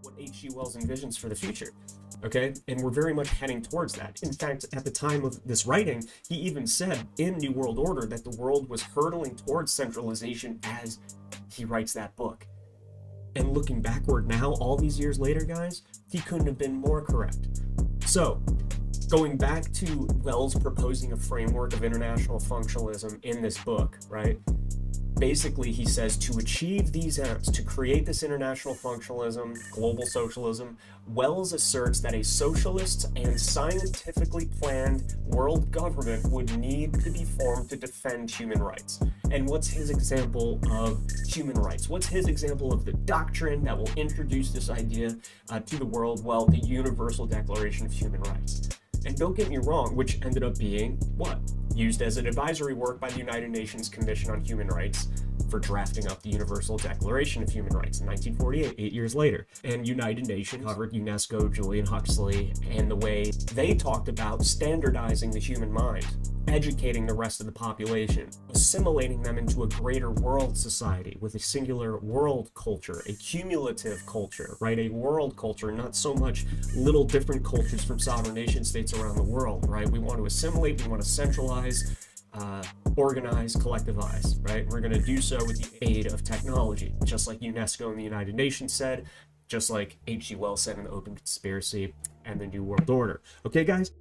what H.G. Wells envisions for the future. Okay, and we're very much heading towards that. In fact, at the time of this writing, he even said in New World Order that the world was hurtling towards centralization as he writes that book. And looking backward now, all these years later, guys, he couldn't have been more correct. So, going back to Wells proposing a framework of international functionalism in this book, right? Basically, he says to achieve these ends, to create this international functionalism, global socialism, Wells asserts that a socialist and scientifically planned world government would need to be formed to defend human rights. And what's his example of human rights? What's his example of the doctrine that will introduce this idea to the world? Well, the Universal Declaration of Human Rights. And don't get me wrong, which ended up being what? Used as an advisory work by the United Nations Commission on Human Rights for drafting up the Universal Declaration of Human Rights in 1948, 8 years later. And United Nations covered UNESCO, Julian Huxley, and the way they talked about standardizing the human mind, educating the rest of the population, assimilating them into a greater world society with a singular world culture, a cumulative culture, right? A world culture, not so much little different cultures from sovereign nation states around the world, right? We want to assimilate, we want to centralize, organize, collectivize, right? We're going to do so with the aid of technology, just like UNESCO and the United Nations said, just like H.G. Wells said in The Open Conspiracy and the New World Order. Okay, guys?